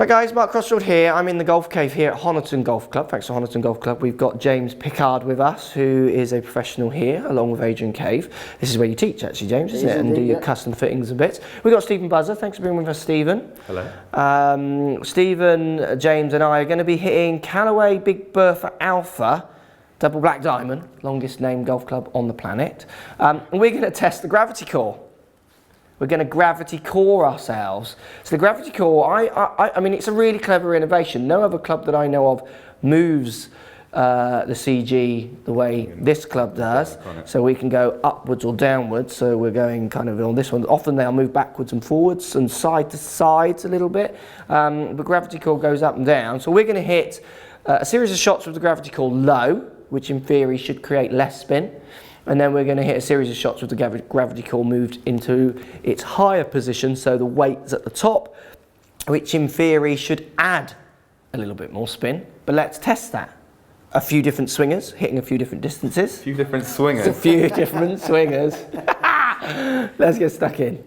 Right guys, Mark Crossfield here. I'm in the golf cave here at Honiton Golf Club. Thanks to Honiton Golf Club. We've got James Pickard with us, who is a professional here, along with Adrian Cave. This is where you teach actually, James, isn't it? And do your custom fittings and bits. We've got Stephen Buzza. Thanks for being with us, Stephen. Hello. Stephen, James and I are going to be hitting Callaway Big Bertha Alpha Double Black Diamond, longest named golf club on the planet. And we're going to test the gravity core. We're going to gravity core ourselves. So the gravity core, I mean, it's a really clever innovation. No other club that I know of moves the CG the way this club does. So we can go upwards or downwards. So we're going kind of on this one. Often they'll move backwards and forwards and side to sides a little bit. But gravity core goes up and down. So we're going to hit a series of shots with the gravity core low, which in theory should create less spin. And then we're going to hit a series of shots with the gravity core moved into its higher position, so the weight's at the top, which in theory should add a little bit more spin. But let's test that. A few different swingers, hitting a few different distances. A few different swingers. A few different swingers. Let's get stuck in.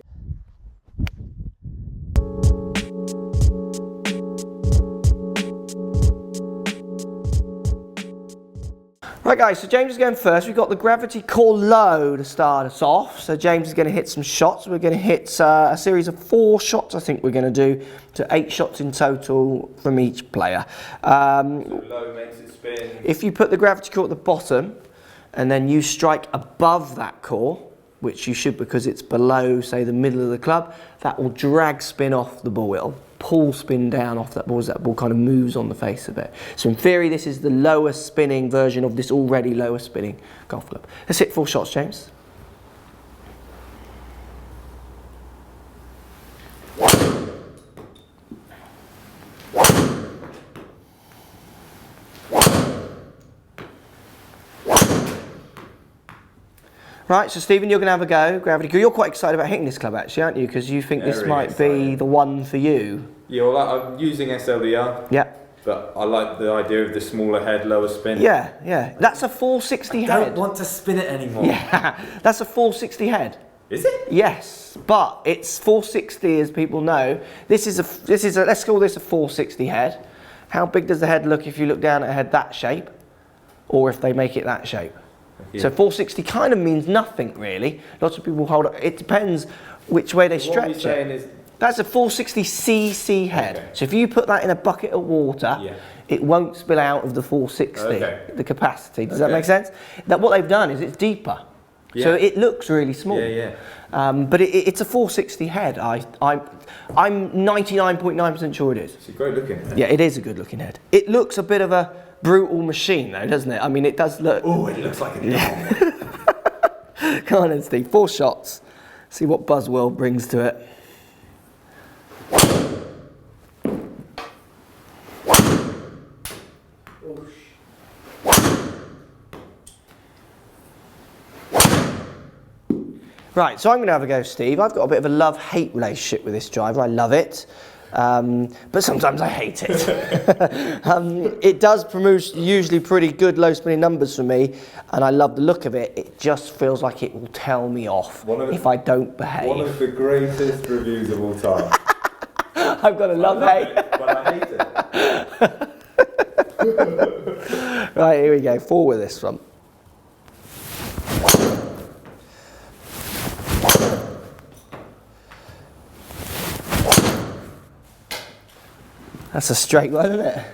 Right guys, so James is going first. We've got the gravity core low to start us off. So James is going to hit some shots. We're going to hit a series of 4 shots, I think we're going to do, to 8 shots in total from each player. So low makes it spin. If you put the gravity core at the bottom and then you strike above that core, which you should because it's below, say, the middle of the club, that will drag spin off the ball. It'll pull spin down off that ball as that ball kind of moves on the face of it. So in theory, this is the lowest spinning version of this already lower spinning golf club. Let's hit 4 shots, James. Right, so Stephen, you're going to have a go. Gravity core. You're quite excited about hitting this club, actually, aren't you? Because you think this might be the one for you. Yeah, well, I'm using SLDR. Yeah. But I like the idea of the smaller head, lower spin. Yeah, yeah. That's a 460 head. I don't want to spin it anymore. Yeah, that's a 460 head. Is it? Yes, but it's 460, as people know. This is a. Let's call this a 460 head. How big does the head look if you look down at a head that shape, or if they make it that shape? Yeah. So 460 kind of means nothing really. Lots of people hold it. It depends which way they stretch what you're saying it. Is that's a 460cc head. Okay. So if you put that in a bucket of water, it won't spill out of the 460, the capacity. Does that make sense? That what they've done is it's deeper. So it looks really small. But it's a 460 head. I'm 99.9% sure it is. It's a great looking head. Yeah, it is a good looking head. It looks a bit of a brutal machine though, doesn't it? I mean, it does look... Oh, it looks like a dog. Come on then, Steve. 4 shots. See what Buzzworld brings to it. Right, so I'm going to have a go, Steve. I've got a bit of a love-hate relationship with this driver. I love it, but sometimes I hate it. It does produce usually pretty good low-spinning numbers for me, and I love the look of it. It just feels like it will tell me off if I don't behave. One of the greatest reviews of all time. I've got a love-hate. But I hate it. Right, here we go. 4 with this one. That's a straight one, isn't it?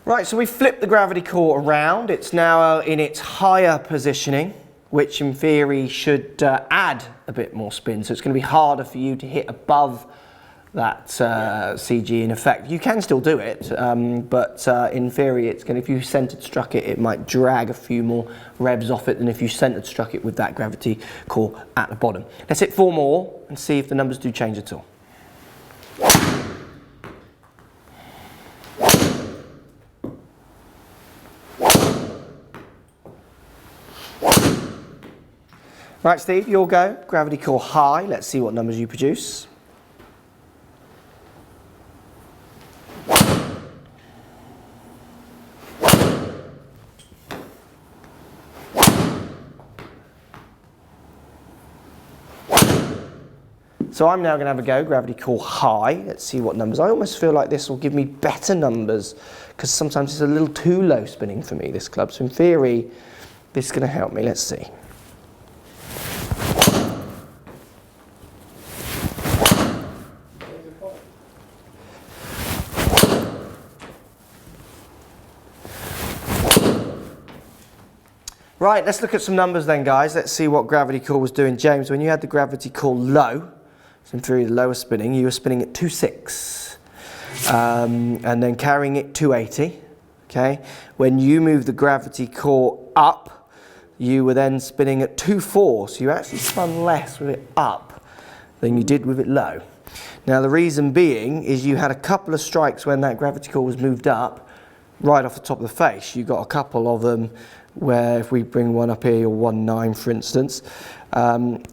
Right, so we flipped the gravity core around. It's now in its higher positioning, which in theory should add a bit more spin. So it's going to be harder for you to hit above that CG in effect. You can still do it, but in theory, it's going. If you centered struck it, it might drag a few more revs off it than if you centered struck it with that gravity core at the bottom. Let's hit 4 more and see if the numbers do change at all. Right, Steve, your go. Gravity core high. Let's see what numbers you produce. So I'm now going to have a go, Gravity Core High. Let's see what numbers. I almost feel like this will give me better numbers because sometimes it's a little too low spinning for me, this club. So in theory, this is going to help me. Let's see. Right, let's look at some numbers then, guys. Let's see what Gravity Core was doing. James, when you had the Gravity Core low, so in theory the lower spinning, you were spinning at 2.6 and then carrying it 280. Okay, when you move the Gravity Core up, you were then spinning at 2.4, so you actually spun less with it up than you did with it low. Now the reason being is you had a couple of strikes when that Gravity Core was moved up right off the top of the face. You got a couple of them where if we bring one up here, your 1.9 for instance,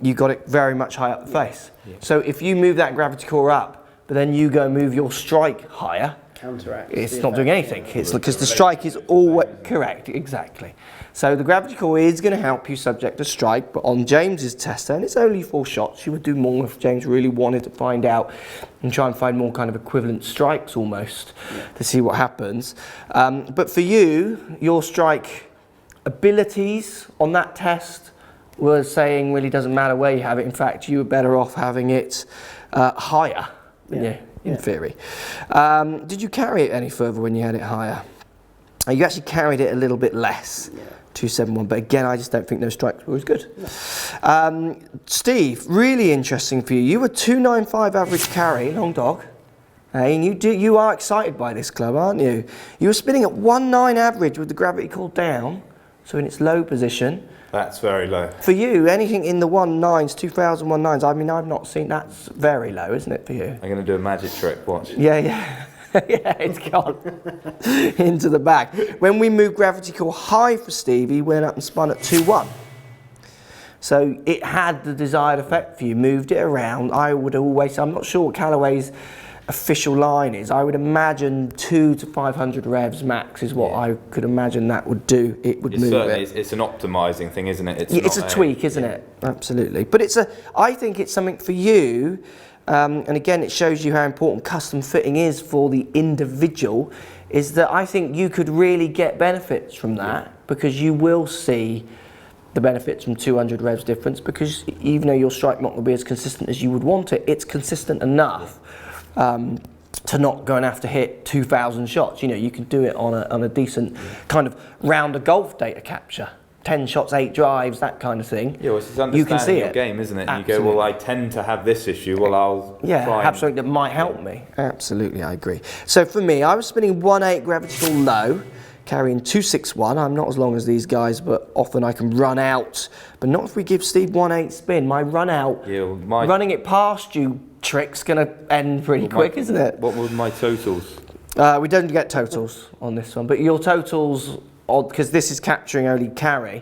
you got it very much high up the face. Yeah. So if you move that Gravity Core up, but then you go move your strike higher, it's not doing anything. It's because the strike is always correct, exactly. So the Gravity Core is going to help you subject to strike, but on James's test, and it's only 4 shots, you would do more if James really wanted to find out and try and find more kind of equivalent strikes almost to see what happens. But for you, your strike abilities on that test were saying really doesn't matter where you have it. In fact, you were better off having it higher, in theory. Did you carry it any further when you had it higher? You actually carried it a little bit less, 271, but again, I just don't think those strikes were as good. No. Steve, really interesting for you. You were 295 average carry, long dog. And you are excited by this club, aren't you? You were spinning at 1.9 average with the Gravity Core down, so in its low position. That's very low. For you, anything in the 1.9s, 2000 1.9s, I mean, I've not seen, that's very low, isn't it, for you? I'm going to do a magic trick, watch. Yeah. Yeah, it's gone into the bag. When we moved Gravity Core high for Steve, he went up and spun at 2.1. So it had the desired effect for you, moved it around. I would always, I'm not sure what Callaway's official line is. I would imagine 200 to 500 revs max is what I could imagine that would do. It would move it. It's an optimizing thing, isn't it? It's a tweak, isn't it? Absolutely. But I think it's something for you, and again, it shows you how important custom fitting is for the individual, is that I think you could really get benefits from that because you will see the benefits from 200 revs difference because even though your strike might not be as consistent as you would want it, it's consistent enough to not go and have to hit 2,000 shots. You know, you can do it on a decent kind of round of golf data capture. 10 shots, 8 drives, that kind of thing. Yeah, well, it's understanding you can see your it. Game, isn't it? Absolutely. And you go, well, I tend to have this issue. Well, I'll try have something that might help me. Absolutely, I agree. So for me, I was spinning 1.8 Gravity Core low, carrying 261. I'm not as long as these guys, but often I can run out. But not if we give Steve 1.8 spin. My run out, running it past you trick's going to end pretty quick, isn't it? What were my totals? We don't get totals on this one, but your totals, because this is capturing only carry,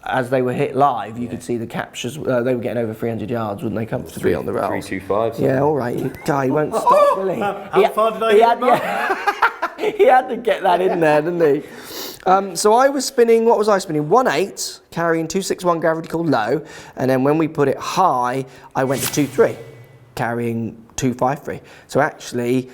as they were hit live, you could see the captures, they were getting over 300 yards, wouldn't they, comfortably on the rails? 325. Yeah, all right. Guy, he won't stop, will he? How far did I hit? He had to get that in there, didn't he? So I was spinning, what was I spinning? 1.8, carrying 261 Gravity Core low, and then when we put it high, I went to 2.3, carrying 2.53. So actually,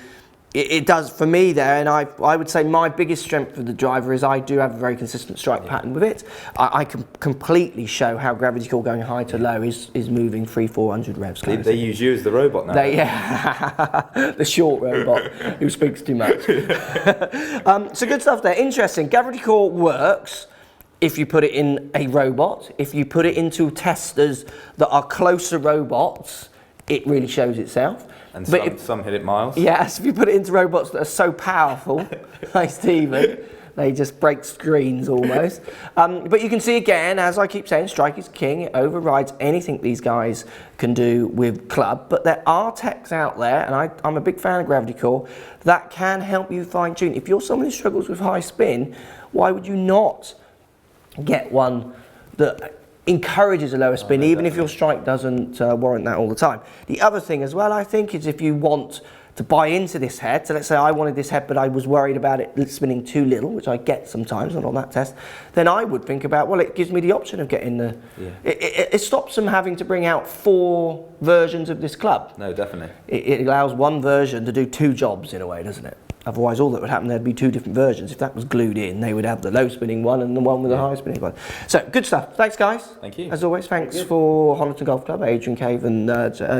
it does for me there, and I would say my biggest strength of the driver is I do have a very consistent strike pattern with it. I can completely show how Gravity Core going high to low is moving 300-400 revs. They use you as the robot now. The short robot who speaks too much. So good stuff there. Interesting. Gravity Core works if you put it in a robot. If you put it into testers that are closer robots, it really shows itself. And some hit it miles. Yes, if you put it into robots that are so powerful, like Stephen, they just break screens almost. But you can see again, as I keep saying, strike is king. It overrides anything these guys can do with club. But there are techs out there, and I'm a big fan of Gravity Core, that can help you fine tune. If you're someone who struggles with high spin, why would you not get one that encourages a lower spin, even if your strike doesn't warrant that all the time. The other thing as well, I think, is if you want to buy into this head, so let's say I wanted this head but I was worried about it spinning too little, which I get sometimes, not on that test, then I would think about, well, it gives me the option of getting the... Yeah. It stops them having to bring out 4 versions of this club. No, definitely. It allows one version to do 2 jobs in a way, doesn't it? Otherwise, all that would happen, there'd be 2 different versions. If that was glued in, they would have the low spinning one and the one with the high spinning one. So, good stuff. Thanks, guys. Thank you. As always, thanks for Honiton Golf Club, Adrian Cave and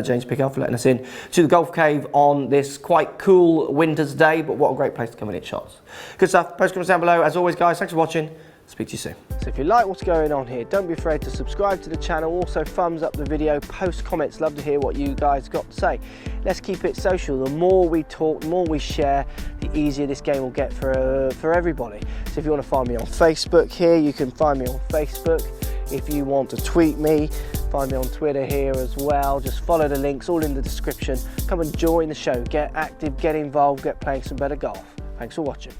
James Pickard for letting us in to the Golf Cave on this quite cool winter's day, but what a great place to come and hit shots. Good stuff. Post comments down below. As always, guys, thanks for watching. Speak to you soon. So if you like what's going on here, don't be afraid to subscribe to the channel. Also, thumbs up the video, post comments. Love to hear what you guys got to say. Let's keep it social. The more we talk, the more we share, the easier this game will get for everybody. So if you want to find me on Facebook here, you can find me on Facebook. If you want to tweet me, find me on Twitter here as well. Just follow the links, all in the description. Come and join the show. Get active, get involved, get playing some better golf. Thanks for watching.